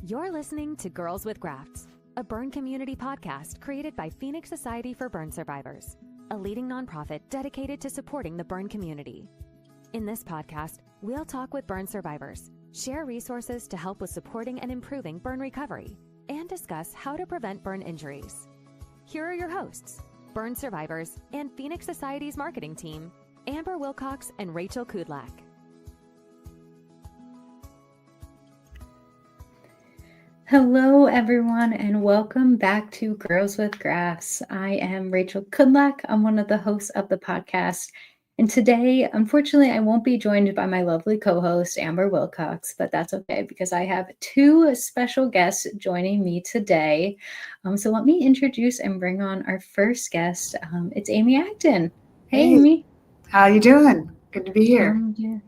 You're listening to Girls with Grafts, a burn community podcast created by Phoenix Society for Burn Survivors, a leading nonprofit dedicated to supporting the burn community. In this podcast, we'll talk with burn survivors, share resources to help with supporting and improving burn recovery, and discuss how to prevent burn injuries. Here are your hosts, burn survivors and Phoenix Society's marketing team, Amber Wilcox and Rachel Kudlak. Hello, everyone, and welcome back to Girls with Grafts. I am Rachel Kudlak. I'm one of the hosts of the podcast. And today, unfortunately, I won't be joined by my lovely co-host, Amber Wilcox, but that's okay because I have two special guests joining me today. So let me introduce and bring on our first guest. It's Amy Acton. Hey, Amy. How you doing? Good to be here.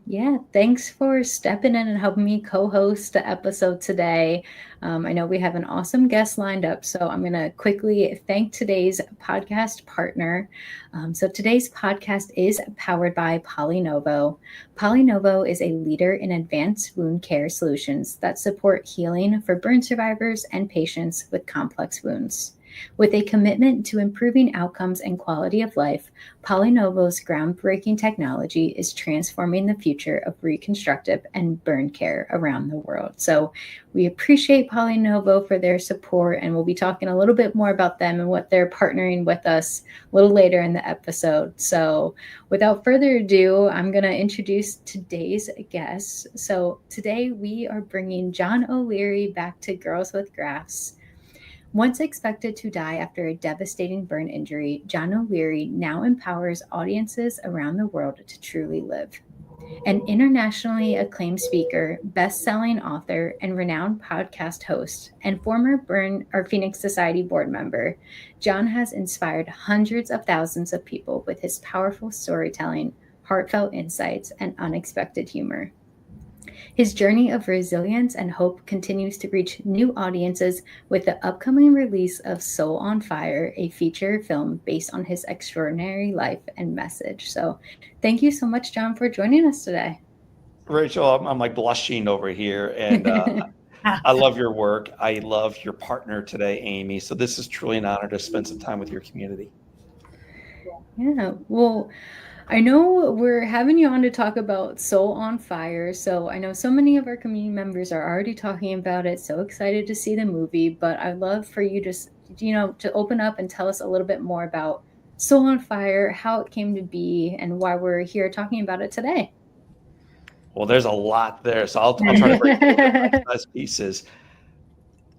Yeah, thanks for stepping in and helping me co-host the episode today. I know we have an awesome guest lined up, so I'm going to quickly thank today's podcast partner. So today's podcast is powered by PolyNovo. PolyNovo is a leader in advanced wound care solutions that support healing for burn survivors and patients with complex wounds. With a commitment to improving outcomes and quality of life, PolyNovo's groundbreaking technology is transforming the future of reconstructive and burn care around the world. So we appreciate PolyNovo for their support, and we'll be talking a little bit more about them and what they're partnering with us a little later in the episode. So without further ado, I'm going to introduce today's guests. So today we are bringing John O'Leary back to Girls with Grafts. Once expected to die after a devastating burn injury, John O'Leary now empowers audiences around the world to truly live. An internationally acclaimed speaker, best-selling author, and renowned podcast host, and former Phoenix Society board member, John has inspired hundreds of thousands of people with his powerful storytelling, heartfelt insights, and unexpected humor. His journey of resilience and hope continues to reach new audiences with the upcoming release of Soul on Fire, a feature film based on his extraordinary life and message. So thank you so much, John, for joining us today. Rachel, I'm like blushing over here, and I love your work. I love your partner today, Amy. So this is truly an honor to spend some time with your community. Yeah, well, I know we're having you on to talk about Soul on Fire. So I know so many of our community members are already talking about it. So excited to see the movie, but I'd love for you to open up and tell us a little bit more about Soul on Fire, how it came to be, and why we're here talking about it today. Well, there's a lot there, so I'll try to break it into bite-sized pieces.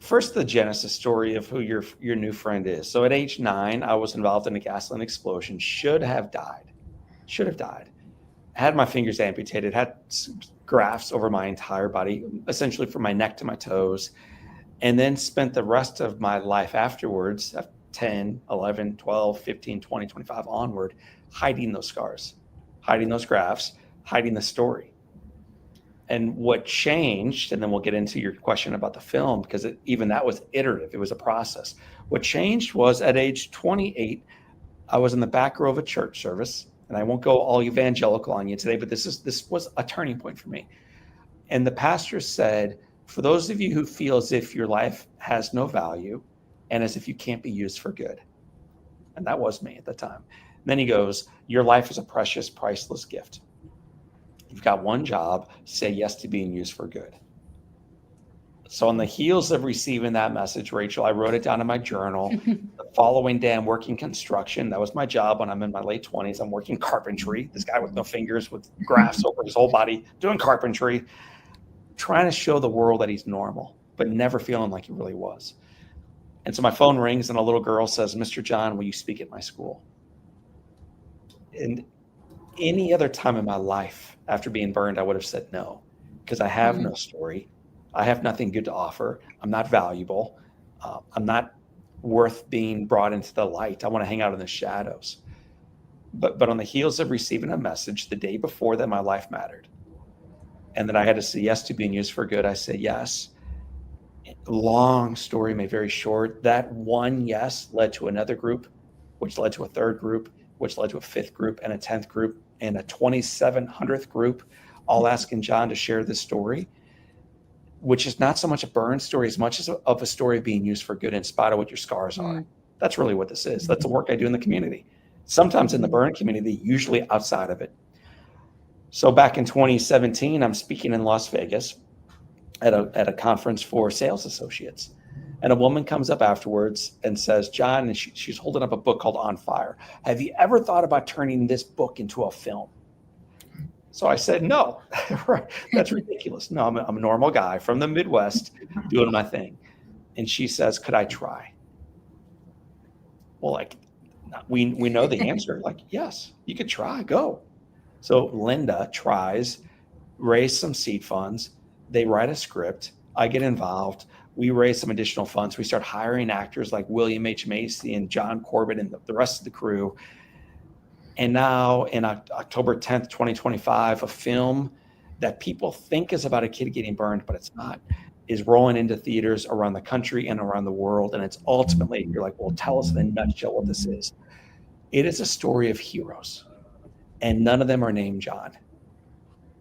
First, the genesis story of who your new friend is. So at age 9, I was involved in a gasoline explosion, should have died. Had my fingers amputated, had grafts over my entire body, essentially from my neck to my toes, and then spent the rest of my life afterwards, 10, 11, 12, 15, 20, 25 onward, hiding those scars, hiding those grafts, hiding the story. And what changed, and then we'll get into your question about the film, because even that was iterative. It was a process. What changed was at age 28, I was in the back row of a church service. And I won't go all evangelical on you today, but this was a turning point for me. And the pastor said, for those of you who feel as if your life has no value and as if you can't be used for good. And that was me at the time. And then he goes, your life is a precious, priceless gift. You've got one job, say yes to being used for good. So on the heels of receiving that message, Rachel, I wrote it down in my journal. The following day, I'm working construction. That was my job when I'm in my late 20s. I'm working carpentry. This guy with no fingers with grafts over his whole body doing carpentry, trying to show the world that he's normal, but never feeling like he really was. And so my phone rings and a little girl says, Mr. John, will you speak at my school? And any other time in my life after being burned, I would have said no, because I have no story. I have nothing good to offer. I'm not valuable. I'm not worth being brought into the light. I want to hang out in the shadows. But on the heels of receiving a message the day before that my life mattered, and that I had to say yes to being used for good, I said yes. Long story made very short. That one yes led to another group, which led to a third group, which led to a fifth group and a 10th group and a 2700th group, all asking John to share this story. which is not so much a burn story as much as of a story being used for good in spite of what your scars are. That's really what this is. That's the work I do in the community, sometimes in the burn community, usually outside of it. So back in 2017, I'm speaking in Las Vegas at a conference for sales associates. And a woman comes up afterwards and says, John, and she's holding up a book called On Fire. Have you ever thought about turning this book into a film? So I said, no, that's ridiculous. No, I'm a normal guy from the Midwest doing my thing. And she says, could I try? Well, like, we know the answer. Like, yes, you could try, go. So Linda tries, raise some seed funds. They write a script. I get involved. We raise some additional funds. We start hiring actors like William H. Macy and John Corbett and the rest of the crew. And now in October 10th, 2025, a film that people think is about a kid getting burned, but it's not, is rolling into theaters around the country and around the world. And it's ultimately, you're like, well, tell us in a nutshell what this is. It is a story of heroes, and none of them are named John.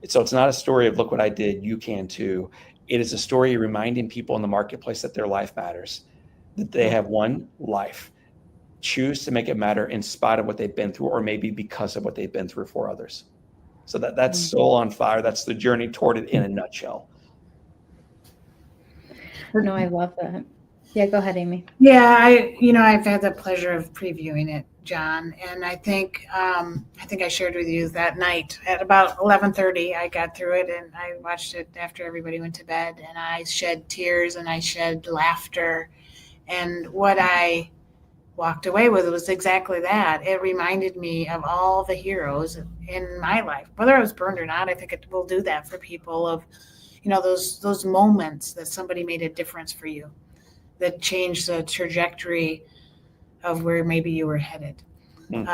So it's not a story of, look what I did, you can too. It is a story reminding people in the marketplace that their life matters, that they have one life. Choose to make it matter in spite of what they've been through, or maybe because of what they've been through for others. So that's Soul on Fire. That's the journey toward it in a nutshell. No, I love that. Yeah, go ahead, Amy. Yeah, I've had the pleasure of previewing it, John, and I think I shared with you that night at about 11:30. I got through it and I watched it after everybody went to bed, and I shed tears and I shed laughter, and what I walked away with was exactly that. It reminded me of all the heroes in my life, whether I was burned or not. I think it will do that for people, of those moments that somebody made a difference for you, that changed the trajectory of where maybe you were headed. And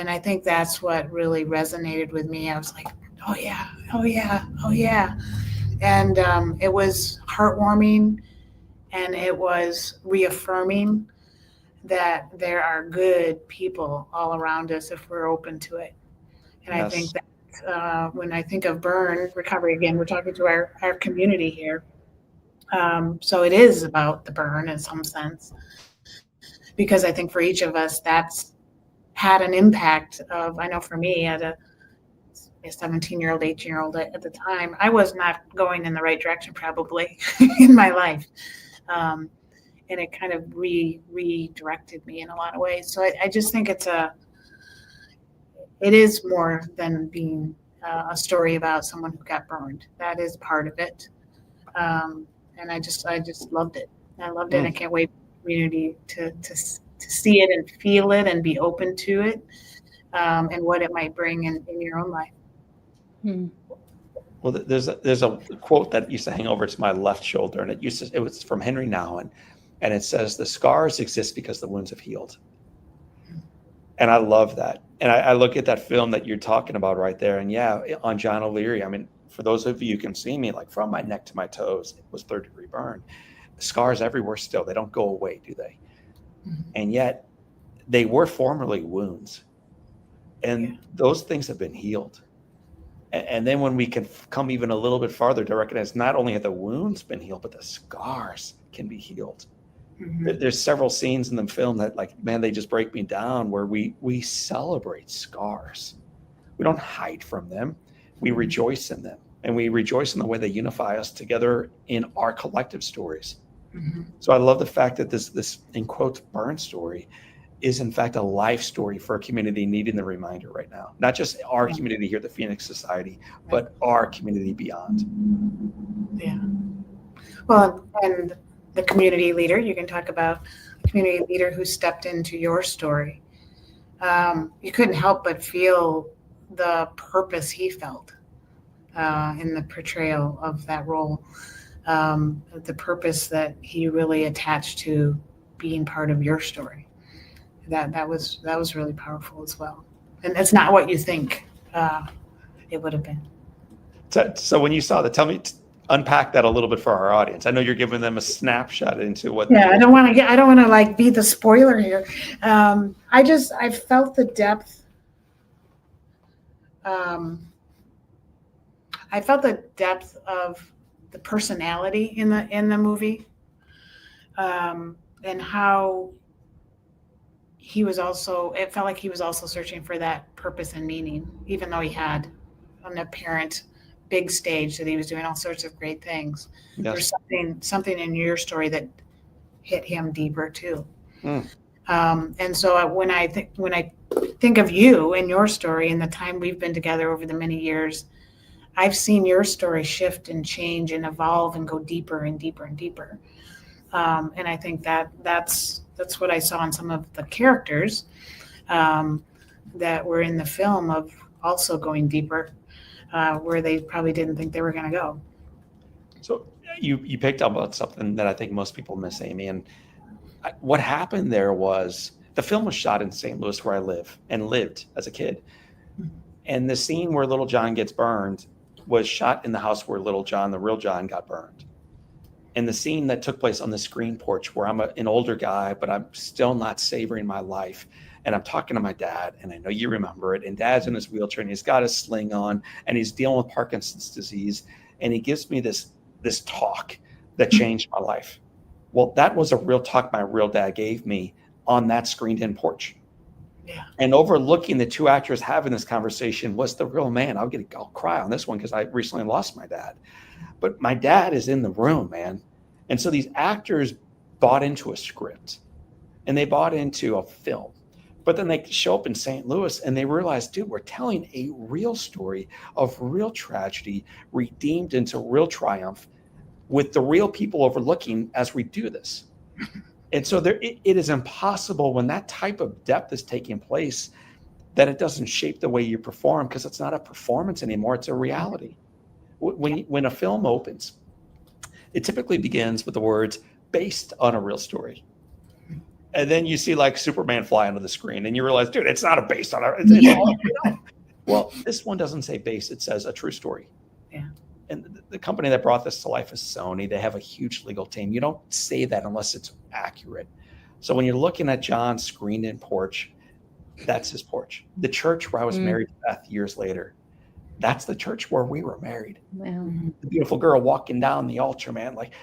I think that's what really resonated with me. I was like, oh yeah. And it was heartwarming, and it was reaffirming that there are good people all around us if we're open to it. And yes. I think that when I think of burn recovery, again, we're talking to our community here. So it is about the burn in some sense, because I think for each of us, that's had an impact of, I know for me, at a 17-year-old, 18-year-old at the time, I was not going in the right direction probably in my life. And it kind of redirected me in a lot of ways. So I just think it is more than being a story about someone who got burned. That is part of it. And I just loved it. I loved it. I can't wait for the community to see it and feel it and be open to it, and what it might bring in your own life. Well, there's a quote that used to hang over to my left shoulder, and it was from Henry Nouwen, and it says, "The scars exist because the wounds have healed." And I love that. And I look at that film that you're talking about right there, and yeah, on John O'Leary, I mean, for those of you who can see me, like from my neck to my toes, it was 3rd-degree burn. Scars everywhere still. They don't go away, do they? And yet they were formerly wounds. And those things have been healed. And then when we can come even a little bit farther to recognize not only have the wounds been healed, but the scars can be healed. There's several scenes in the film that, like, man, they just break me down, where we celebrate scars. We don't hide from them. We rejoice in them. And we rejoice in the way they unify us together in our collective stories. So I love the fact that this in quotes burn story is in fact a life story for a community needing the reminder right now. Not just our community here at the Phoenix Society, but our community beyond. Yeah. Well, and the community leader, you can talk about the community leader who stepped into your story. You couldn't help but feel the purpose he felt in the portrayal of that role. The purpose that he really attached to being part of your story. That was really powerful as well. And it's not what you think it would have been. So when you saw that, unpack that a little bit for our audience. I know you're giving them a snapshot into what. Yeah, I don't want to like be the spoiler here. I felt the depth. I felt the depth of the personality in the movie, and how it felt like he was also searching for that purpose and meaning, even though he had an apparent big stage that he was doing all sorts of great things. Yes. There's something in your story that hit him deeper too. And so when I think of you and your story and the time we've been together over the many years, I've seen your story shift and change and evolve and go deeper and deeper and deeper. And I think that's what I saw in some of the characters that were in the film, of also going deeper, where they probably didn't think they were going to go. So you picked up on something that I think most people miss, Amy. And what happened there was the film was shot in St. Louis, where I live and lived as a kid. And the scene where little John gets burned was shot in the house where little John, the real John, got burned. And the scene that took place on the screen porch, where I'm an older guy, but I'm still not savoring my life. And I'm talking to my dad, and I know you remember it. And Dad's in his wheelchair, and he's got his sling on, and he's dealing with Parkinson's disease. And he gives me this talk that changed my life. Well, that was a real talk my real dad gave me on that screened-in porch. Yeah. And overlooking the two actors having this conversation was the real man. I'll cry on this one because I recently lost my dad. But my dad is in the room, man. And so these actors bought into a script and they bought into a film. But then they show up in St. Louis and they realize, dude, we're telling a real story of real tragedy redeemed into real triumph with the real people overlooking as we do this. And so it is impossible when that type of depth is taking place that it doesn't shape the way you perform, because it's not a performance anymore. It's a reality. When a film opens, it typically begins with the words based on a real story. And then you see like Superman fly onto the screen and you realize, dude, it's not a based on a, Well, this one doesn't say based, it says a true story. Yeah. And the company that brought this to life is Sony. They have a huge legal team. You don't say that unless it's accurate. So when you're looking at John's screened-in porch, that's his porch. The church where I was married to Beth years later, that's the church where we were married. Wow. The beautiful girl walking down the altar, man, like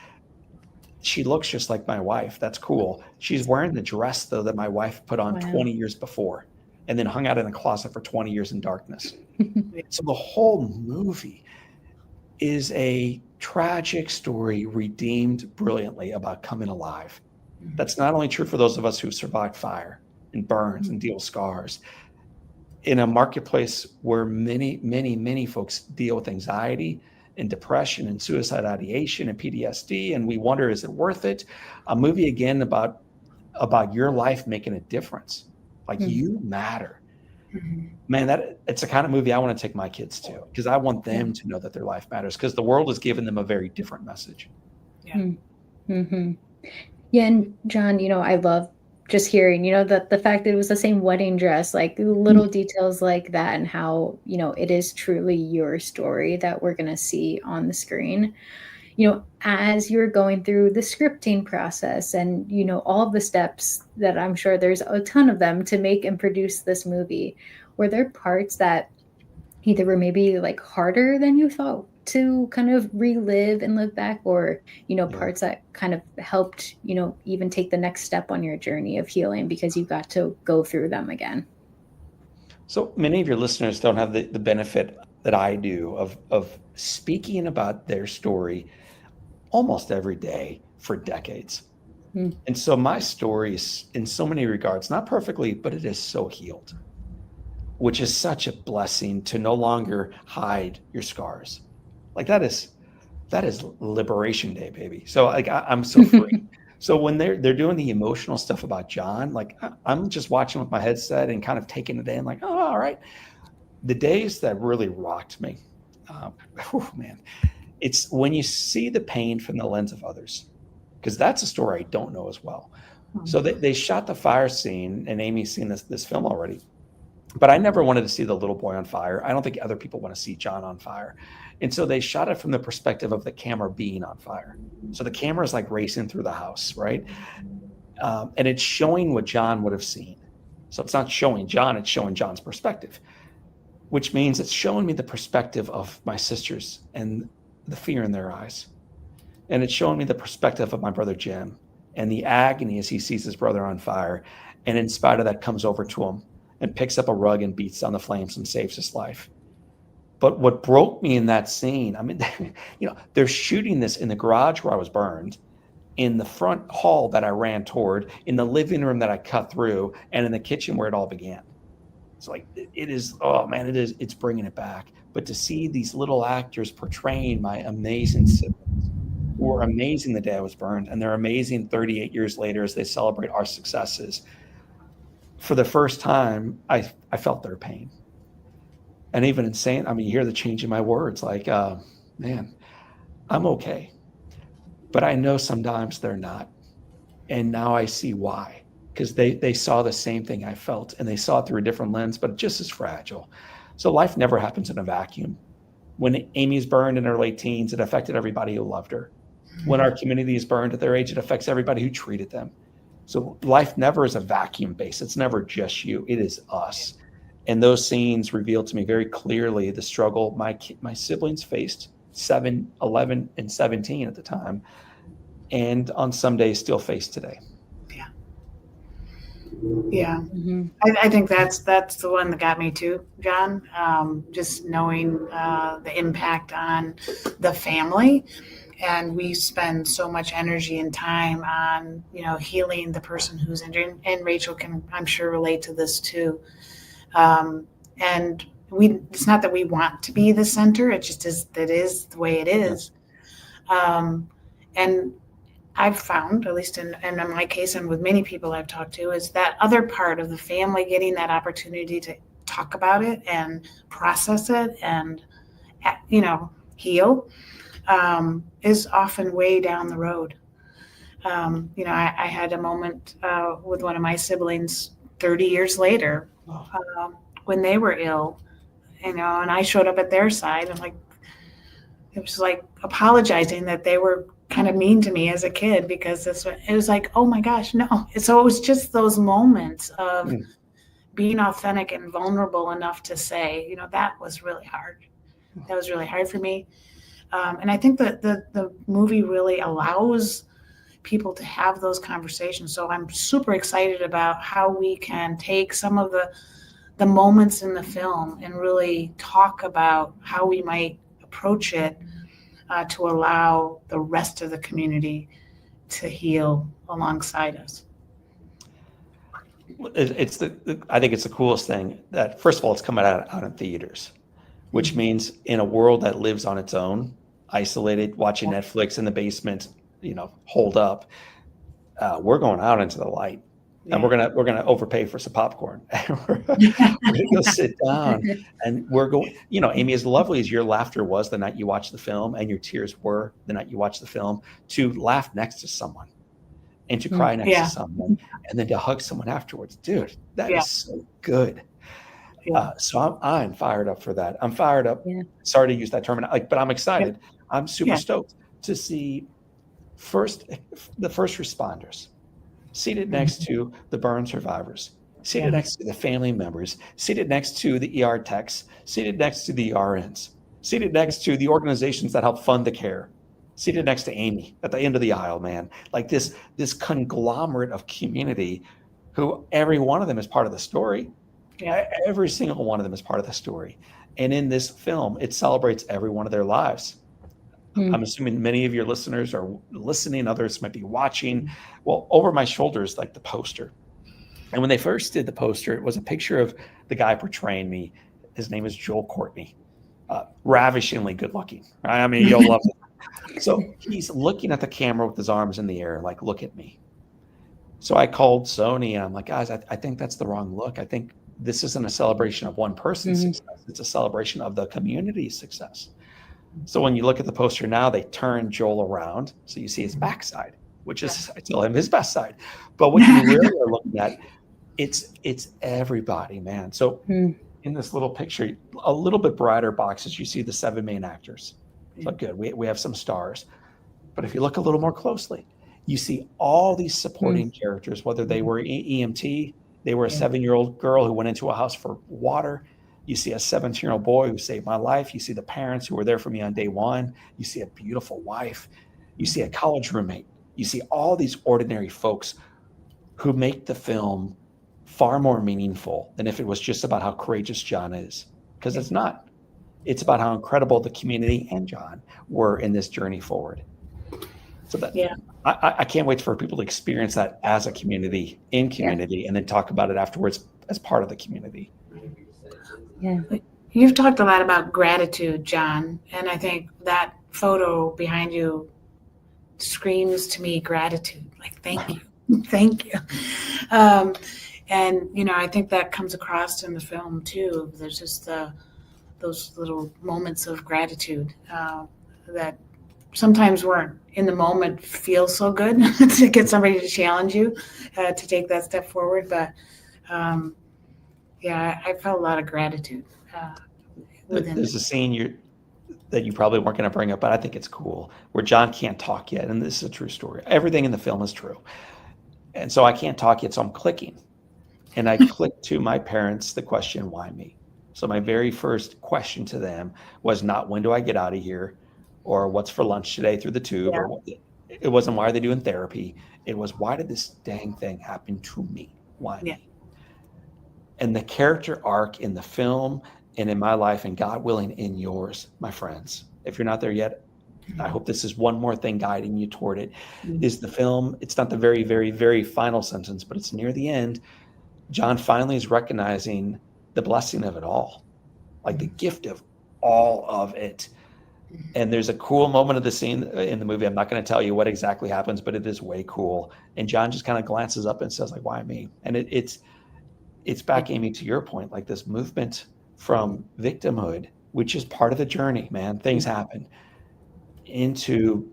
she looks just like my wife. That's cool. She's wearing the dress, though, that my wife put on 20 years before and then hung out in the closet for 20 years in darkness. So the whole movie is a tragic story redeemed brilliantly about coming alive. That's not only true for those of us who survived fire and burns and deal with scars. In a marketplace where many, many, many folks deal with anxiety and depression and suicide ideation and PTSD, and we wonder, is it worth it? A movie again about your life making a difference. Like you matter. Man, it's the kind of movie I want to take my kids to, because I want them to know that their life matters, because the world has given them a very different message. Yeah. Yeah. And John, I love just hearing, that the fact that it was the same wedding dress, like little details like that, and how, it is truly your story that we're going to see on the screen. As you're going through the scripting process and, all of the steps that I'm sure there's a ton of them to make and produce this movie, were there parts that either were maybe like harder than you thought to kind of relive and live back, or, parts that kind of helped, even take the next step on your journey of healing because you got to go through them again? So many of your listeners don't have the benefit that I do of speaking about their story almost every day for decades. And so my story is, in so many regards, not perfectly, but it is so healed, which is such a blessing to no longer hide your scars. Like that is Liberation Day, baby. So like I'm so free. So when they're doing the emotional stuff about John, like I'm just watching with my headset and kind of taking it in, like, oh, all right. The days that really rocked me, man, it's when you see the pain from the lens of others, because that's a story I don't know as well. So they shot the fire scene, and Amy's seen this film already, but I never wanted to see the little boy on fire. I don't think other people want to see John on fire. And so they shot it from the perspective of the camera being on fire. So the camera is like racing through the house, right? And it's showing what John would have seen. So it's not showing John, it's showing John's perspective, which means it's showing me the perspective of my sisters and the fear in their eyes. And it's showing me the perspective of my brother Jim and the agony as he sees his brother on fire. And in spite of that, comes over to him and picks up a rug and beats down the flames and saves his life. But what broke me in that scene, I mean, they're shooting this in the garage where I was burned, in the front hall that I ran toward, in the living room that I cut through, and in the kitchen where it all began. It's like, it is, oh man, it's bringing it back. But to see these little actors portraying my amazing siblings, who were amazing the day I was burned, and they're amazing 38 years later as they celebrate our successes. For the first time, I felt their pain. And even in saying, I mean, you hear the change in my words, like, man, I'm okay. But I know sometimes they're not. And now I see why. Because they saw the same thing I felt, and they saw it through a different lens, but just as fragile. So life never happens in a vacuum. When Amy's burned in her late teens, it affected everybody who loved her. When our community is burned at their age, it affects everybody who treated them. So life never is a vacuum base. It's never just you. It is us. And those scenes revealed to me very clearly the struggle my siblings faced, 7, 11, and 17 at the time, and on some days still face today. Yeah. Mm-hmm. I think that's the one that got me too, John. Just knowing the impact on the family. And we spend so much energy and time on, healing the person who's injured. And Rachel can, I'm sure, relate to this too. And it's not that we want to be the center. It just is, that is the way it is. And I've found, at least in my case and with many people I've talked to, is that other part of the family getting that opportunity to talk about it and process it and, heal, is often way down the road. I had a moment with one of my siblings 30 years later when they were ill, and I showed up at their side, and it was like apologizing that they were kind of mean to me as a kid, because it was like, oh my gosh, no. So it was just those moments of being authentic and vulnerable enough to say, that was really hard. That was really hard for me. And I think that the movie really allows people to have those conversations. So I'm super excited about how we can take some of the moments in the film and really talk about how we might approach it to allow the rest of the community to heal alongside us. I think it's the coolest thing that, first of all, it's coming out in theaters, which means in a world that lives on its own, isolated, watching Netflix in the basement, holed up, we're going out into the light. And we're gonna overpay for some popcorn. We're gonna go sit down, and we're going. Amy, as lovely as your laughter was the night you watched the film, and your tears were the night you watched the film, to laugh next to someone, and to cry next to someone, and then to hug someone afterwards, dude, that is so good. So I'm fired up for that. I'm fired up. Sorry to use that term, but I'm excited. I'm super stoked to see the first responders seated next to the burn survivors, seated next to the family members, seated next to the ER techs, seated next to the RNs, seated next to the organizations that help fund the care, seated next to Amy at the end of the aisle, man. Like this conglomerate of community, who every one of them is part of the story. Every single one of them is part of the story. And in this film, it celebrates every one of their lives. I'm assuming many of your listeners are listening, others might be watching. Well, over my shoulder is like the poster. And when they first did the poster, it was a picture of the guy portraying me. His name is Joel Courtney, ravishingly good looking. Right? I mean, you'll love it. So he's looking at the camera with his arms in the air, like, look at me. So I called Sony, and I'm like, guys, I think that's the wrong look. I think this isn't a celebration of one person's success. It's a celebration of the community's success. So when you look at the poster now, they turn Joel around. So you see his backside, which is, I tell him, his best side. But what you really are looking at, it's everybody, man. So in this little picture, a little bit brighter boxes, you see the 7 main actors. So good, we have some stars. But if you look a little more closely, you see all these supporting characters, whether they were EMT, they were a 7-year-old girl who went into a house for water, You see a 17-year-old boy who saved my life. You see the parents who were there for me on day one. You see a beautiful wife. You see a college roommate. You see all these ordinary folks who make the film far more meaningful than if it was just about how courageous John is, because it's not. It's about how incredible the community and John were in this journey forward. So that I can't wait for people to experience that as a community, in community, and then talk about it afterwards as part of the community. Yeah. You've talked a lot about gratitude, John, and I think that photo behind you screams to me gratitude. Like, thank you, thank you. And I think that comes across in the film too. There's just those little moments of gratitude that sometimes weren't in the moment feel so good to get somebody to challenge you to take that step forward. But I felt a lot of gratitude within There's a scene that you probably weren't going to bring up, but I think it's cool, where John can't talk yet. And this is a true story. Everything in the film is true. And so I can't talk yet, so I'm clicking. And I clicked to my parents the question, why me? So my very first question to them was not, when do I get out of here? Or what's for lunch today through the tube? Or it wasn't, why are they doing therapy? It was, why did this dang thing happen to me? Why me? And the character arc in the film and in my life, and God willing, in yours, my friends, if you're not there yet, I hope this is one more thing guiding you toward it, is the film. It's not the very, very, very final sentence, but it's near the end. John finally is recognizing the blessing of it all, like the gift of all of it. And there's a cool moment of the scene in the movie. I'm not going to tell you what exactly happens, but it is way cool. And John just kind of glances up and says, like, why me? And it's back, Amy, to your point, like this movement from victimhood, which is part of the journey, man. Things happen, into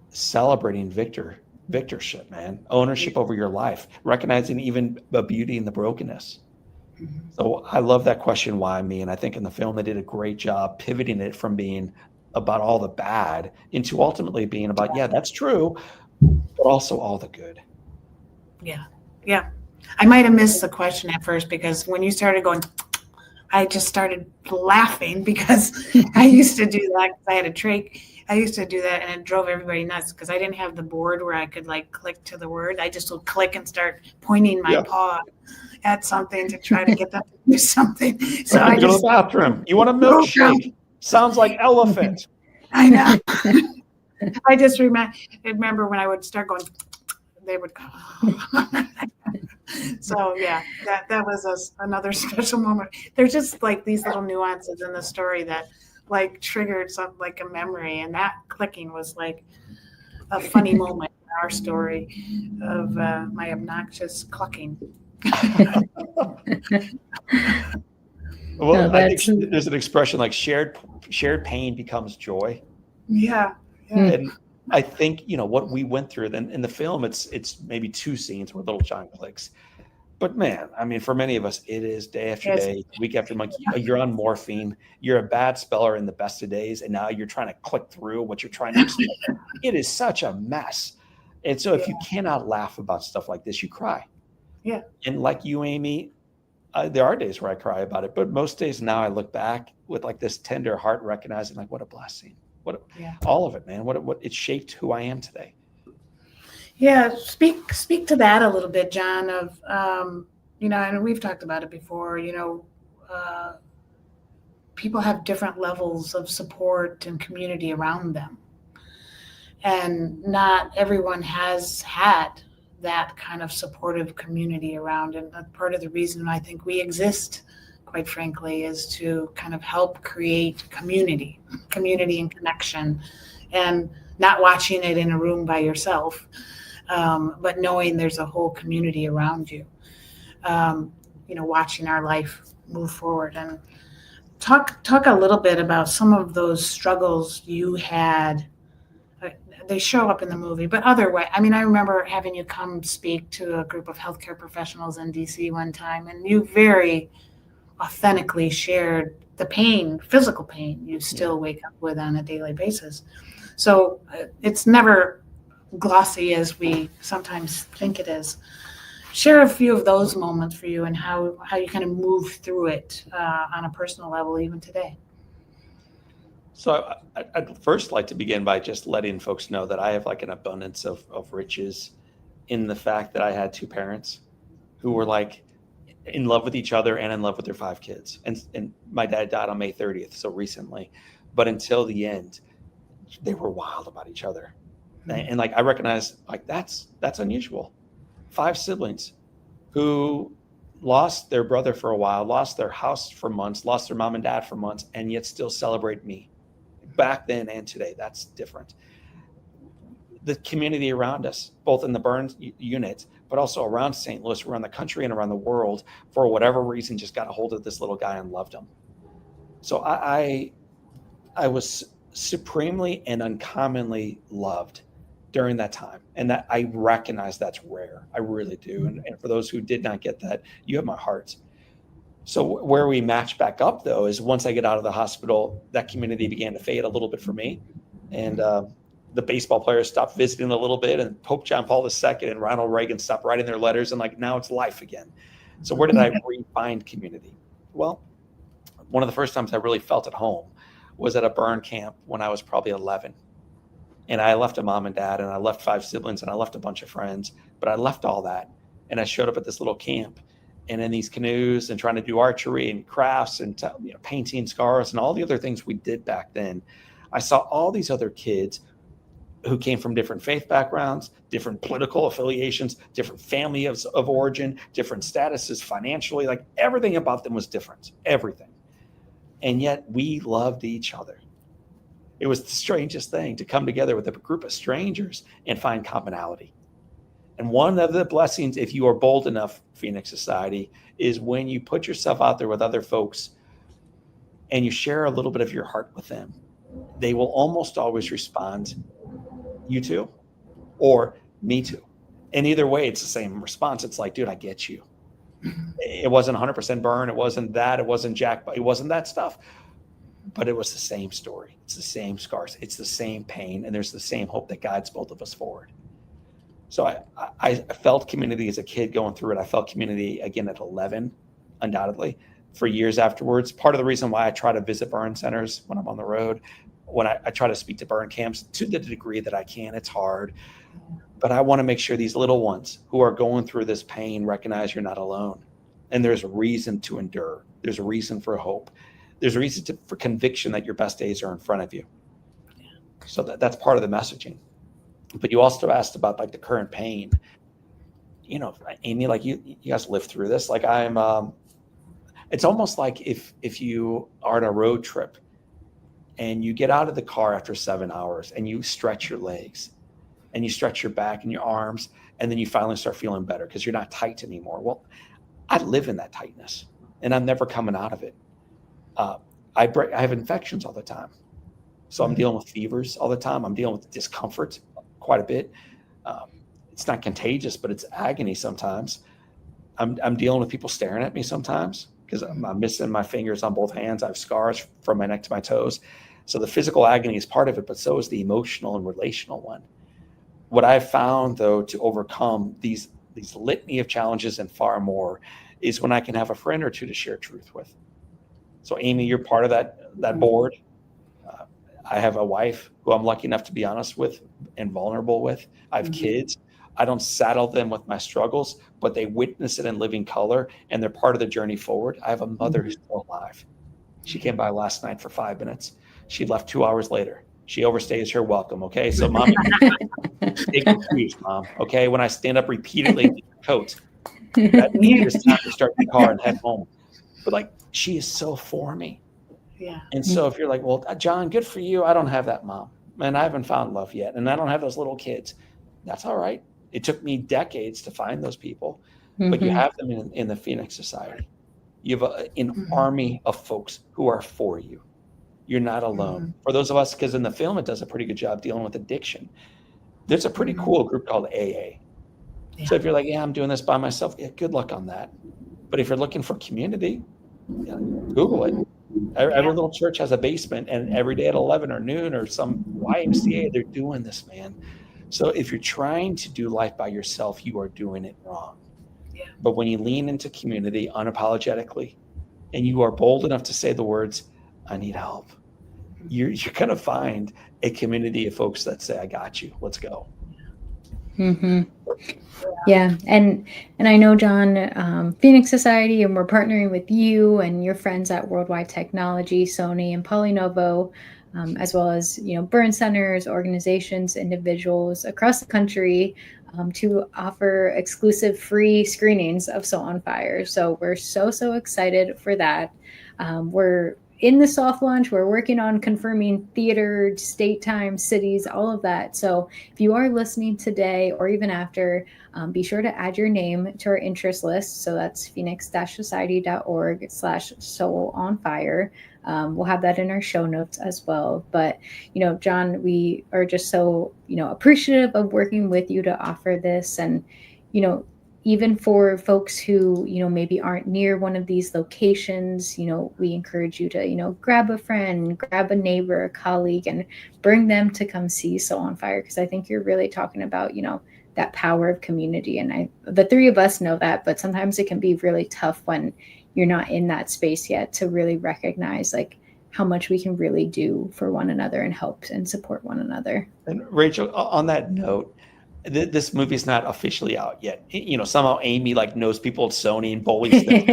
celebrating victorship, man. Ownership over your life, recognizing even the beauty in the brokenness. So I love that question, why me? And I think in the film, they did a great job pivoting it from being about all the bad into ultimately being about, that's true, but also all the good. Yeah. I might have missed the question at first, because when you started going, I just started laughing, because I used to do that because I had a trach. I used to do that, and it drove everybody nuts because I didn't have the board where I could like click to the word. I just would click and start pointing my paw at something to try to get them to do something. So I go just to the bathroom. You want a milkshake? Sounds like elephant. I know. I just remember when I would start going, they would go. So that was another special moment. There's just like these little nuances in the story that like triggered something like a memory, and that clicking was like a funny moment in our story of my obnoxious clucking. Well, I think there's an expression like shared pain becomes joy. Yeah. And I think, what we went through then in the film, it's maybe two scenes where little John clicks. But man, I mean, for many of us, it is day after day, week after month. You're on morphine. You're a bad speller in the best of days, and now you're trying to click through what you're trying to explain. It is such a mess. And so if you cannot laugh about stuff like this, you cry. Yeah. And like you, Amy, there are days where I cry about it, but most days now I look back with like this tender heart, recognizing like, what a blessing. All of it, man. What it shaped who I am today. Yeah, speak to that a little bit, John, of, and we've talked about it before, people have different levels of support and community around them. And not everyone has had that kind of supportive community around. And part of the reason I think we exist, quite frankly, is to kind of help create community and connection, and not watching it in a room by yourself. But knowing there's a whole community around you, watching our life move forward. And talk a little bit about some of those struggles you had. They show up in the movie, but other way. I mean, I remember having you come speak to a group of healthcare professionals in DC one time, and you very authentically shared the pain, physical pain you still wake up with on a daily basis. So it's never glossy as we sometimes think it is. share a few of those moments for you and how you kind of move through it on a personal level even today. So I'd first like to begin by just letting folks know that I have like an abundance of riches in the fact that I had two parents who were like in love with each other and in love with their 5 kids. And my dad died on May 30th, so recently. But until the end, they were wild about each other. And like I recognize like that's unusual. 5 siblings who lost their brother for a while, lost their house for months, lost their mom and dad for months, and yet still celebrate me. Back then and today, that's different. The community around us, both in the burn unit, but also around St. Louis, around the country and around the world, for whatever reason, just got a hold of this little guy and loved him. So I was supremely and uncommonly loved during that time. And that I recognize that's rare. I really do. And for those who did not get that, you have my heart. So where we match back up, though, is once I get out of the hospital, that community began to fade a little bit for me. And the baseball players stopped visiting a little bit, and Pope John Paul II and Ronald Reagan stopped writing their letters. And like now it's life again. So where did I re-find community? Well, one of the first times I really felt at home was at a burn camp when I was probably 11. And I left a mom and dad, and I left 5 siblings, and I left a bunch of friends. But I left all that, and I showed up at this little camp. And in these canoes and trying to do archery and crafts and painting scars and all the other things we did back then, I saw all these other kids who came from different faith backgrounds, different political affiliations, different family of origin, different statuses financially, like everything about them was different, everything. And yet we loved each other. It was the strangest thing to come together with a group of strangers and find commonality. And one of the blessings, if you are bold enough, Phoenix Society, is when you put yourself out there with other folks and you share a little bit of your heart with them, they will almost always respond, you too, or me too. And either way, it's the same response. It's like, dude, I get you. It wasn't 100% burn. It wasn't that. It wasn't Jack. It wasn't that stuff. But it was the same story. It's the same scars. It's the same pain. And there's the same hope that guides both of us forward. So I felt community as a kid going through it. I felt community again at 11, undoubtedly, for years afterwards. Part of the reason why I try to visit burn centers when I'm on the road, when I try to speak to burn camps to the degree that I can, it's hard. But I want to make sure these little ones who are going through this pain recognize you're not alone. And there's a reason to endure. There's a reason for hope. There's a reason for conviction that your best days are in front of you. So that's part of the messaging. But you also asked about like the current pain. You know, Amy, like you guys live through this. Like it's almost like if you are on a road trip and you get out of the car after 7 hours and you stretch your legs and you stretch your back and your arms, and then you finally start feeling better because you're not tight anymore. Well, I live in that tightness and I'm never coming out of it. I have infections all the time. So I'm dealing with fevers all the time. I'm dealing with discomfort quite a bit. It's not contagious, but it's agony sometimes. I'm dealing with people staring at me sometimes because I'm missing my fingers on both hands. I have scars from my neck to my toes. So the physical agony is part of it, but so is the emotional and relational one. What I've found, though, to overcome these litany of challenges and far more is when I can have a friend or two to share truth with. So Amy, you're part of that board. I have a wife who I'm lucky enough to be honest with and vulnerable with. I have kids. I don't saddle them with my struggles, but they witness it in living color and they're part of the journey forward. I have a mother who's still alive. She came by last night for 5 minutes. She left 2 hours later. She overstays her welcome. Okay. So mom, take the cues, mom. Okay. When I stand up repeatedly in your coat, that means it's time to start the car and head home. But like, she is so for me. Yeah. And so if you're like, well, John, good for you. I don't have that mom and I haven't found love yet. And I don't have those little kids. That's all right. It took me decades to find those people, but you have them in the Phoenix Society. You have an army of folks who are for you. You're not alone. For those of us, because in the film, it does a pretty good job dealing with addiction. There's a pretty cool group called AA. Yeah. So if you're like, yeah, I'm doing this by myself, yeah, good luck on that. But if you're looking for community, Google it. Every little church has a basement, and every day at 11 or noon or some YMCA, they're doing this, man. So if you're trying to do life by yourself, you are doing it wrong. But when you lean into community unapologetically, and you are bold enough to say the words, I need help, you're going to find a community of folks that say, I got you, let's go. Mm-hmm. Yeah. And I know, John, Phoenix Society, and we're partnering with you and your friends at Worldwide Technology, Sony and Polynovo, as well as, burn centers, organizations, individuals across the country, to offer exclusive free screenings of Soul on Fire. So we're so excited for that. We're in the soft launch. We're working on confirming theater, state time, cities, all of that. So if you are listening today or even after, be sure to add your name to our interest list. So that's phoenix-society.org/soul on fire. We'll have that in our show notes as well. But, John, we are just so, appreciative of working with you to offer this. And, even for folks who, maybe aren't near one of these locations, we encourage you to, grab a friend, grab a neighbor, a colleague, and bring them to come see Soul on Fire. Because I think you're really talking about, that power of community. And the three of us know that, but sometimes it can be really tough when you're not in that space yet to really recognize like how much we can really do for one another and help and support one another. And Rachel, on that note, this movie's not officially out yet. Somehow Amy knows people at Sony and bowling stuff.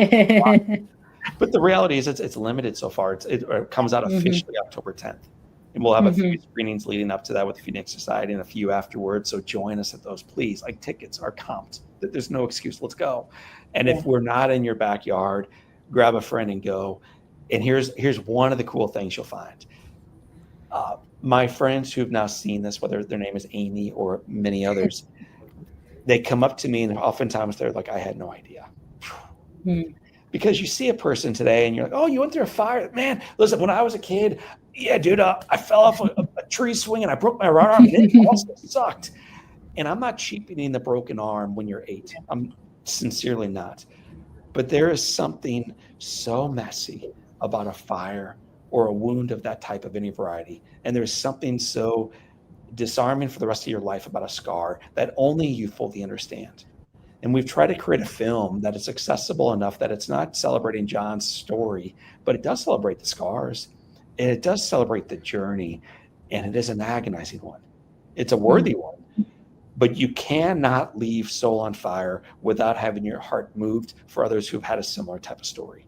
But the reality is it's limited so far. It comes out officially October 10th. And we'll have a few screenings leading up to that with the Phoenix Society and a few afterwards. So join us at those, please. Tickets are comped. There's no excuse. Let's go. And if we're not in your backyard, grab a friend and go. And here's one of the cool things you'll find. My friends who've now seen this, whether their name is Amy or many others, they come up to me and oftentimes they're like, I had no idea. Because you see a person today and you're like, oh, you went through a fire. Man, listen, when I was a kid, yeah, dude, I fell off a tree swing and I broke my right arm. And it also sucked. And I'm not cheapening the broken arm when you're 8. I'm sincerely not. But there is something so messy about a fire or a wound of that type of any variety. And there's something so disarming for the rest of your life about a scar that only you fully understand. And we've tried to create a film that is accessible enough that it's not celebrating John's story, but it does celebrate the scars. And it does celebrate the journey. And it is an agonizing one. It's a worthy one. But you cannot leave Soul on Fire without having your heart moved for others who've had a similar type of story.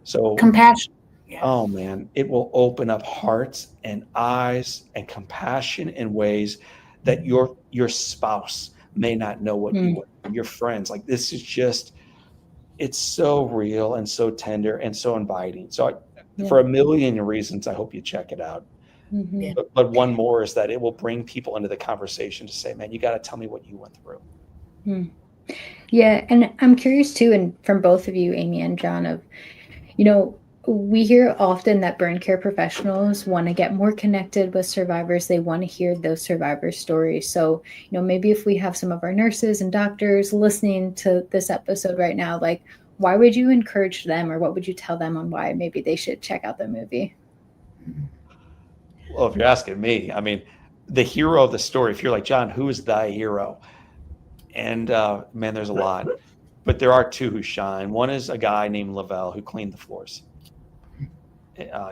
So compassion. Yeah. Oh man, it will open up hearts and eyes and compassion in ways that your spouse may not know what you want. Your friends, this is just, it's so real and so tender and so inviting. So for a million reasons, I hope you check it out. But one more is that it will bring people into the conversation to say, man, you got to tell me what you went through. Yeah. And I'm curious too, and from both of you, Amy and John, of, we hear often that burn care professionals want to get more connected with survivors. They want to hear those survivor stories. So, maybe if we have some of our nurses and doctors listening to this episode right now, why would you encourage them, or what would you tell them on why maybe they should check out the movie? Well, if you're asking me, I mean, the hero of the story, if you're like, John, who is thy hero? And man, there's a lot, but there are two who shine. One is a guy named Lavelle who cleaned the floors.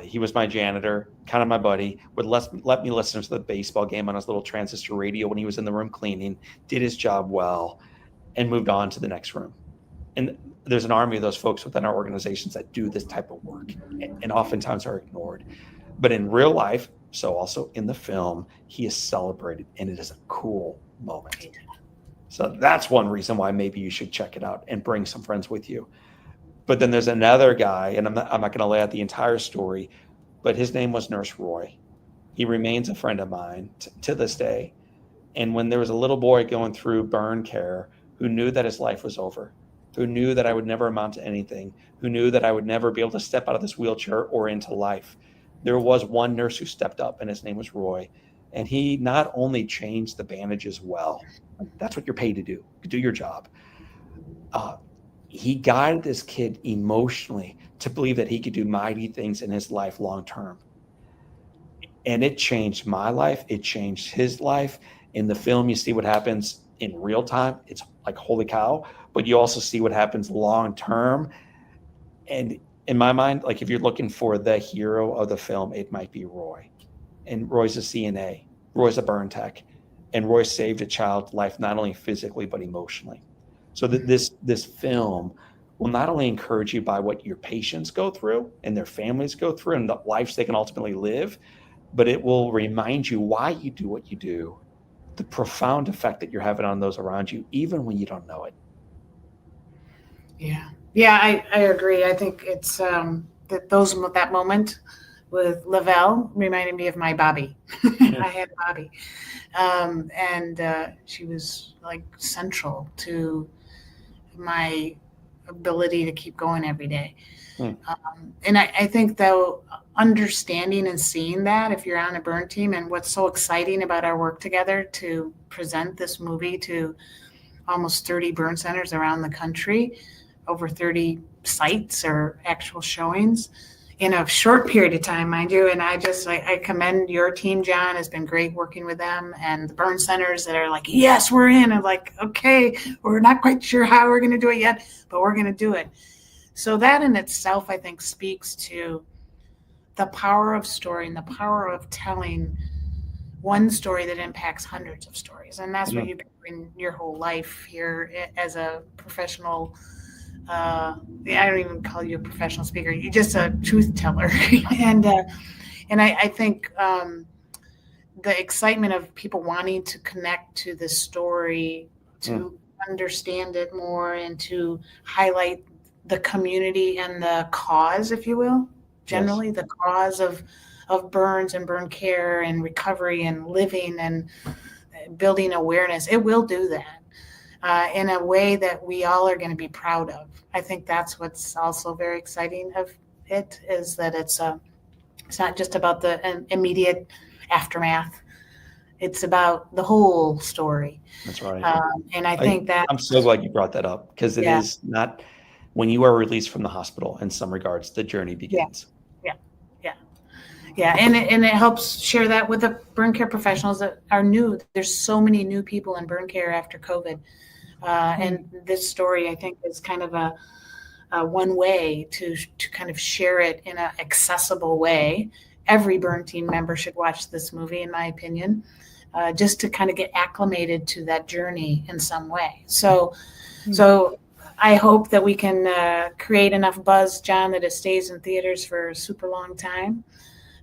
He was my janitor, kind of my buddy, would let me listen to the baseball game on his little transistor radio when he was in the room cleaning, did his job well, and moved on to the next room. And there's an army of those folks within our organizations that do this type of work and oftentimes are ignored. But in real life, so also in the film, he is celebrated, and it is a cool moment. So that's one reason why maybe you should check it out and bring some friends with you. But then there's another guy, and I'm not going to lay out the entire story, but his name was Nurse Roy. He remains a friend of mine to this day. And when there was a little boy going through burn care who knew that his life was over, who knew that I would never amount to anything, who knew that I would never be able to step out of this wheelchair or into life, there was one nurse who stepped up, and his name was Roy. And he not only changed the bandages well, that's what you're paid to do your job. He guided this kid emotionally to believe that he could do mighty things in his life long term. And it changed my life. It changed his life. In the film, you see what happens in real time, it's like, holy cow. But you also see what happens long term. And in my mind, like if you're looking for the hero of the film, it might be Roy. And Roy's a CNA, Roy's a burn tech, and Roy saved a child's life, not only physically, but emotionally. So that this film will not only encourage you by what your patients go through and their families go through and the lives they can ultimately live, but it will remind you why you do what you do, the profound effect that you're having on those around you, even when you don't know it. Yeah. Yeah, I agree. I think it's that moment with Lavelle reminded me of my Bobby. Yeah. I had Bobby. And she was like central to my ability to keep going every day. And I think though, understanding and seeing that if you're on a burn team, and what's so exciting about our work together to present this movie to almost 30 burn centers around the country, over 30 sites or actual showings in a short period of time, mind you. And I commend your team, John. It's been great working with them, and the burn centers that are like, yes, we're in. I'm like, okay, we're not quite sure how we're going to do it yet, but we're going to do it. So that in itself, I think, speaks to the power of story and the power of telling one story that impacts hundreds of stories. And that's what you've been doing your whole life here as a professional. I don't even call you a professional speaker. You're just a truth teller. and I think the excitement of people wanting to connect to this story, to understand it more, and to highlight the community and the cause, if you will, generally the cause of burns and burn care and recovery and living and building awareness. It will do that in a way that we all are going to be proud of. I think that's what's also very exciting of it, is that it's not just about the immediate aftermath. It's about the whole story. That's right. And I think that I'm so glad you brought that up, because it is not, when you are released from the hospital, in some regards, the journey begins. Yeah. And it helps share that with the burn care professionals that are new. There's so many new people in burn care after COVID. And this story, I think, is kind of a one way to kind of share it in an accessible way. Every burn team member should watch this movie, in my opinion, just to kind of get acclimated to that journey in some way. So I hope that we can create enough buzz, John, that it stays in theaters for a super long time.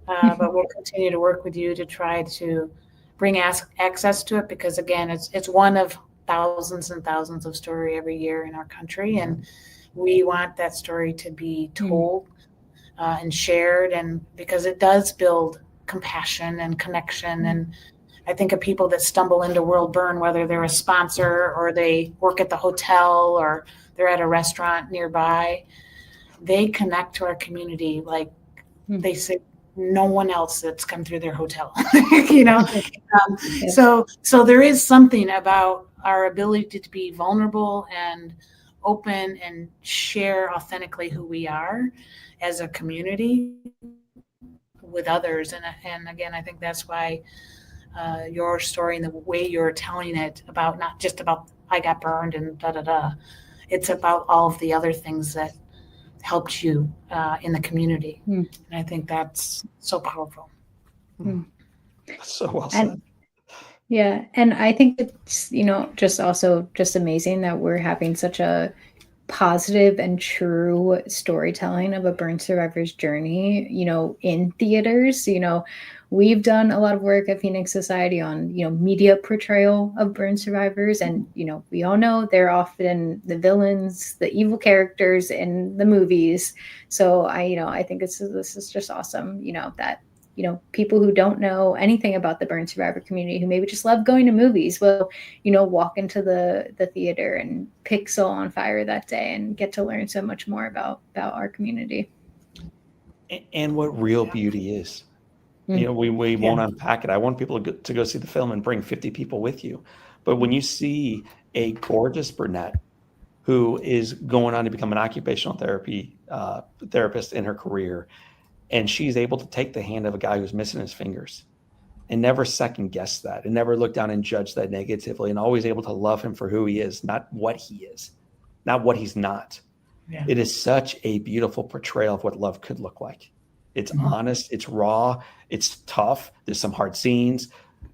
But we'll continue to work with you to try to bring access to it, because again, it's one of thousands and thousands of story every year in our country, and we want that story to be told and shared, and because it does build compassion and connection. And I think of people that stumble into World Burn, whether they're a sponsor or they work at the hotel or they're at a restaurant nearby, they connect to our community like they say no one else that's come through their hotel, So there is something about our ability to be vulnerable and open and share authentically who we are as a community with others. And again, I think that's why your story and the way you're telling it, about not just about I got burned and it's about all of the other things that helped you in the community. And I think that's so powerful. So well said. And I think it's, just amazing that we're having such a positive and true storytelling of a burn survivor's journey, in theaters. We've done a lot of work at Phoenix Society on, media portrayal of burn survivors. And, we all know they're often the villains, the evil characters in the movies. So I think this is just awesome, that, people who don't know anything about the burn survivor community, who maybe just love going to movies, will, walk into the theater and pick Soul on Fire that day and get to learn so much more about our community. And what real beauty is. We won't unpack it. I want people to go see the film and bring 50 people with you. But when you see a gorgeous brunette who is going on to become an occupational therapist in her career, and she's able to take the hand of a guy who's missing his fingers and never second guess that, and never look down and judge that negatively, and always able to love him for who he is, not what he is, not what he's not. Yeah. It is such a beautiful portrayal of what love could look like. It's honest, it's raw, it's tough. There's some hard scenes,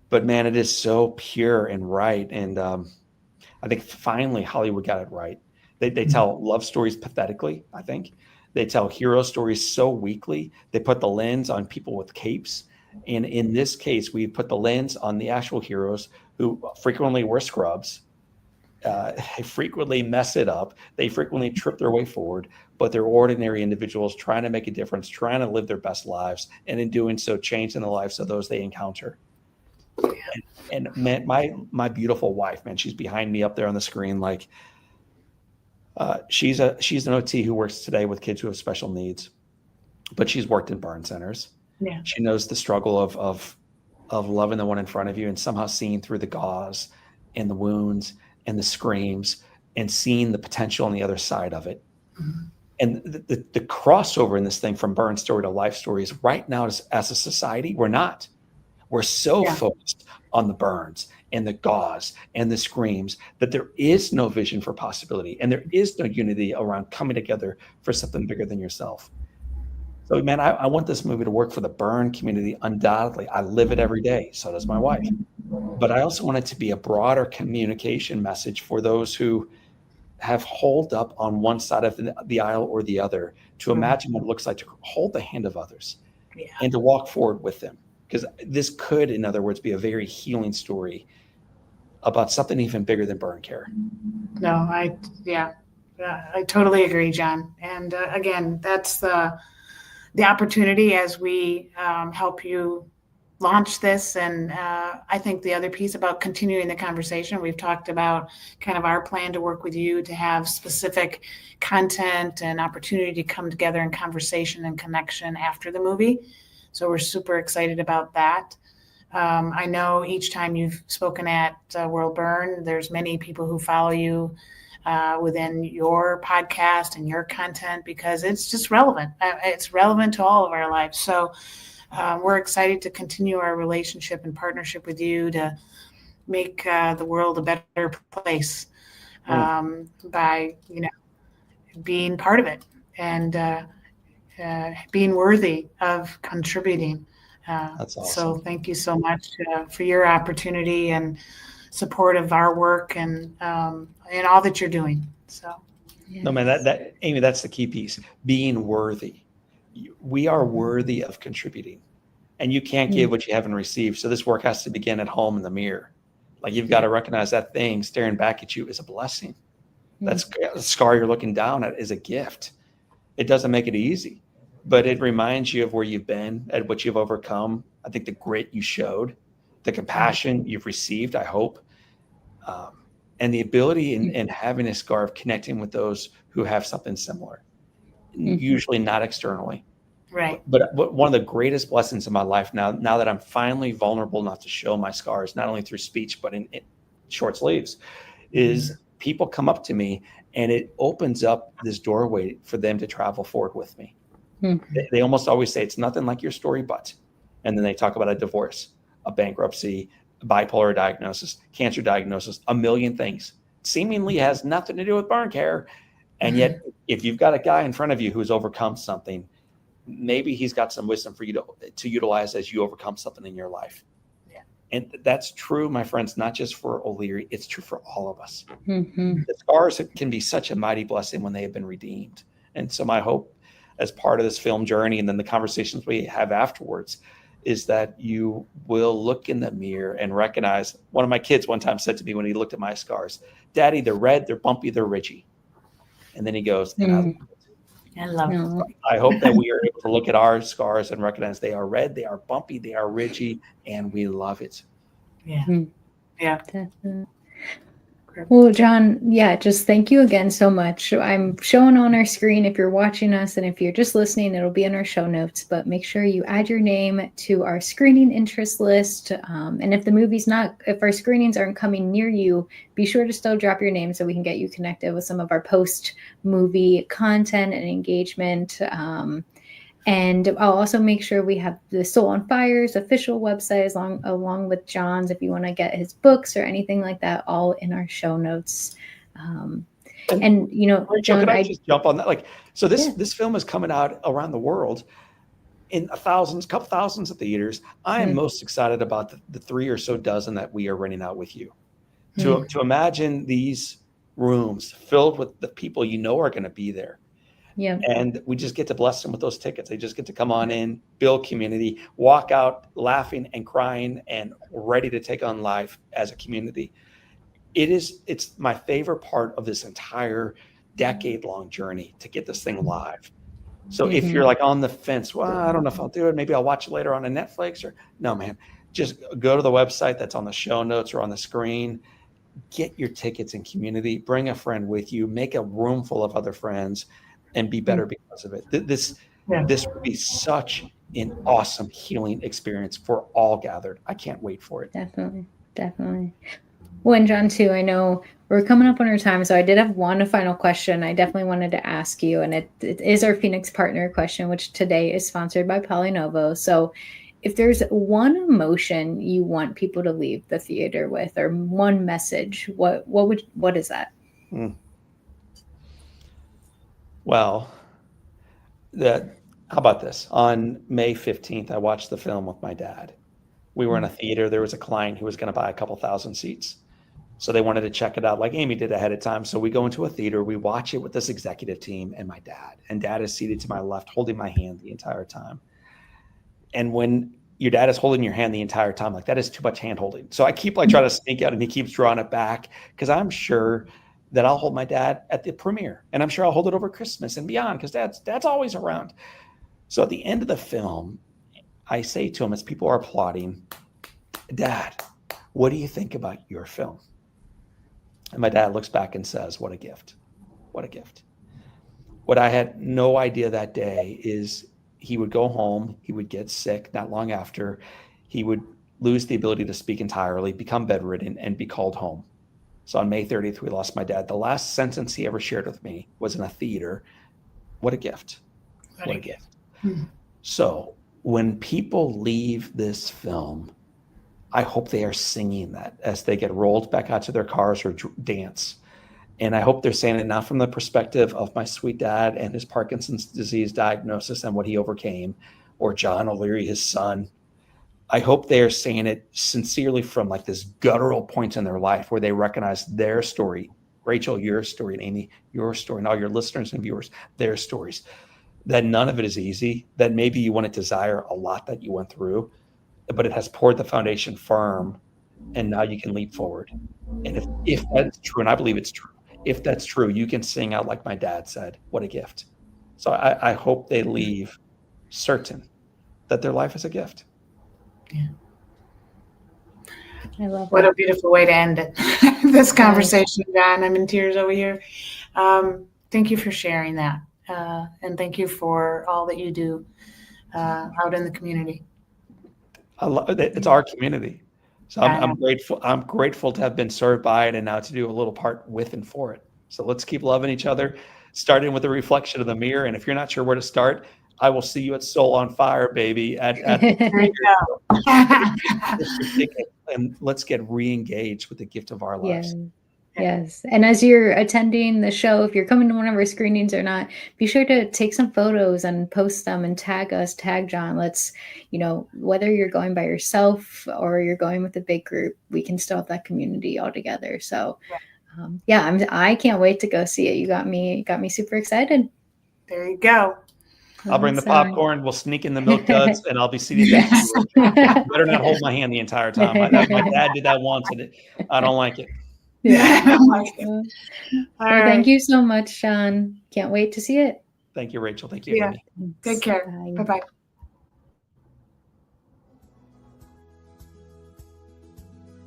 but man, it is so pure and right. And I think finally Hollywood got it right. They tell love stories pathetically, I think. They tell hero stories so weakly. They put the lens on people with capes. And in this case, we put the lens on the actual heroes who frequently wear scrubs. They frequently mess it up. They frequently trip their way forward, but they're ordinary individuals trying to make a difference, trying to live their best lives, and in doing so, changing the lives of those they encounter. And man, my beautiful wife, man, she's behind me up there on the screen. Like, she's an OT who works today with kids who have special needs, but she's worked in burn centers. Yeah. She knows the struggle of loving the one in front of you and somehow seeing through the gauze and the wounds and the screams and seeing the potential on the other side of it. Mm-hmm. And the crossover in this thing from burn story to life story is right now as a society, we're not. We're so focused on the burns and the gauze and the screams that there is no vision for possibility, and there is no unity around coming together for something bigger than yourself. So, man, I want this movie to work for the burn community. Undoubtedly, I live it every day. So does my wife. But I also want it to be a broader communication message for those who have holed up on one side of the aisle or the other, to imagine what it looks like to hold the hand of others and to walk forward with them. Because this could, in other words, be a very healing story about something even bigger than burn care. No, I totally agree, John. And again, that's the opportunity as we help you launch this. And I think the other piece about continuing the conversation, we've talked about kind of our plan to work with you to have specific content and opportunity to come together in conversation and connection after the movie. So we're super excited about that. I know each time you've spoken at World Burn, there's many people who follow you within your podcast and your content because it's just relevant. It's relevant to all of our lives. So we're excited to continue our relationship and partnership with you to make the world a better place by, being part of it and being worthy of contributing. That's awesome. So thank you so much for your opportunity and support of our work and all that you're doing. So, no, man, that Amy, that's the key piece. Being worthy. We are worthy of contributing, and you can't give what you haven't received. So this work has to begin at home in the mirror. Like, you've got to recognize that thing staring back at you is a blessing. That's a scar you're looking down at is a gift. It doesn't make it easy, but it reminds you of where you've been and what you've overcome. I think the grit you showed, the compassion you've received, I hope, and the ability in having a scar of connecting with those who have something similar, usually not externally. Right. But one of the greatest blessings in my life now that I'm finally vulnerable enough to show my scars, not only through speech, but in short sleeves, is people come up to me and it opens up this doorway for them to travel forward with me. They almost always say, it's nothing like your story, but, and then they talk about a divorce, a bankruptcy, a bipolar diagnosis, cancer diagnosis, a million things. Seemingly has nothing to do with burn care. And yet, if you've got a guy in front of you who's overcome something, maybe he's got some wisdom for you to utilize as you overcome something in your life. Yeah. And that's true, my friends, not just for O'Leary, it's true for all of us. The scars can be such a mighty blessing when they have been redeemed. And so my hope as part of this film journey and then the conversations we have afterwards is that you will look in the mirror and recognize. One of my kids one time said to me when he looked at my scars, "Daddy, they're red, they're bumpy, they're ridgy." And then he goes, and I love it. I hope that we are able to look at our scars and recognize they are red, they are bumpy, they are ridgy, and we love it. Yeah. Yeah. Definitely. Well, John, just thank you again so much. I'm showing on our screen if you're watching us, and if you're just listening, it'll be in our show notes, but make sure you add your name to our screening interest list. And if our screenings aren't coming near you, be sure to still drop your name so we can get you connected with some of our post-movie content and engagement. And I'll also make sure we have the Soul on Fire's official website along with John's, if you want to get his books or anything like that, all in our show notes. And you know, Rachel, John, could I just jump on that? Like, so Yeah. this film is coming out around the world in couple thousands of theaters. I am most excited about the 3 or so dozen that we are renting out with you. To imagine these rooms filled with the people you know are going to be there. Yeah. And we just get to bless them with those tickets. They just get to come on in, build community, walk out laughing and crying and ready to take on life as a community. It's my favorite part of this entire decade-long journey to get this thing live. So if you're like on the fence, well, I don't know if I'll do it. Maybe I'll watch it later on Netflix no, man, just go to the website that's on the show notes or on the screen, get your tickets in community, bring a friend with you, make a room full of other friends and be better because of it. This would be such an awesome healing experience for all gathered. I can't wait for it. Definitely. Well, and John, too, I know we're coming up on our time, so I did have one final question I definitely wanted to ask you, and it is our Phoenix Partner question, which today is sponsored by Polynovo. So if there's one emotion you want people to leave the theater with, or one message, what is that? Well, how about this? On May 15th, I watched the film with my dad. We were in a theater. There was a client who was going to buy a couple thousand seats. So they wanted to check it out like Amy did ahead of time. So we go into a theater, we watch it with this executive team and my dad. And dad is seated to my left, holding my hand the entire time. And when your dad is holding your hand the entire time, like that is too much hand holding. So I keep trying to sneak out and he keeps drawing it back because I'm sure that I'll hold my dad at the premiere. And I'm sure I'll hold it over Christmas and beyond because dad's always around. So at the end of the film, I say to him as people are applauding, Dad, what do you think about your film? And my dad looks back and says, what a gift. What a gift. What I had no idea that day is he would go home, he would get sick not long after, he would lose the ability to speak entirely, become bedridden, and be called home. So on May 30th, we lost my dad. The last sentence he ever shared with me was in a theater. What a gift. What a gift. So when people leave this film, I hope they are singing that as they get rolled back out to their cars or dance. And I hope they're saying it not from the perspective of my sweet dad and his Parkinson's disease diagnosis and what he overcame, or John O'Leary, his son. I hope they are saying it sincerely from like this guttural point in their life where they recognize their story. Rachel, your story, and Amy, your story, and all your listeners and viewers, their stories. That none of it is easy, that maybe you wouldn't desire a lot that you went through, but it has poured the foundation firm, and now you can leap forward. And if that's true, and I believe it's true, if that's true, you can sing out like my dad said, what a gift. So I hope they leave certain that their life is a gift. Yeah. I love What that. a beautiful way to end it. This conversation, John. I'm in tears over here. Thank you for sharing that. And thank you for all that you do out in the community. It's our community. So I'm grateful. I'm grateful to have been served by it and now to do a little part with and for it. So let's keep loving each other, starting with a reflection of the mirror. And if you're not sure where to start, I will see you at Soul on Fire, baby. There you go. And let's get re-engaged with the gift of our lives. Yes. And as you're attending the show, if you're coming to one of our screenings or not, be sure to take some photos and post them and tag us, tag John. Let's, whether you're going by yourself or you're going with a big group, we can still have that community all together. So I can't wait to go see it. You got me super excited. There you go. I'll bring the popcorn. We'll sneak in the milk duds, and I'll be seated next to you. You better not hold my hand the entire time. My dad did that once, and I don't like it. Yeah. All right. Thank you so much, Sean. Can't wait to see it. Thank you, Rachel. Thank you, Amy. Take care. Bye-bye.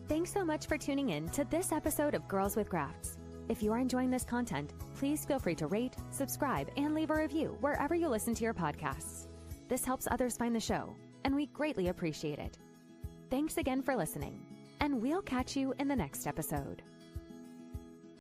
Thanks so much for tuning in to this episode of Girls with Grafts. If you are enjoying this content, please feel free to rate, subscribe, and leave a review wherever you listen to your podcasts. This helps others find the show, and we greatly appreciate it. Thanks again for listening, and we'll catch you in the next episode.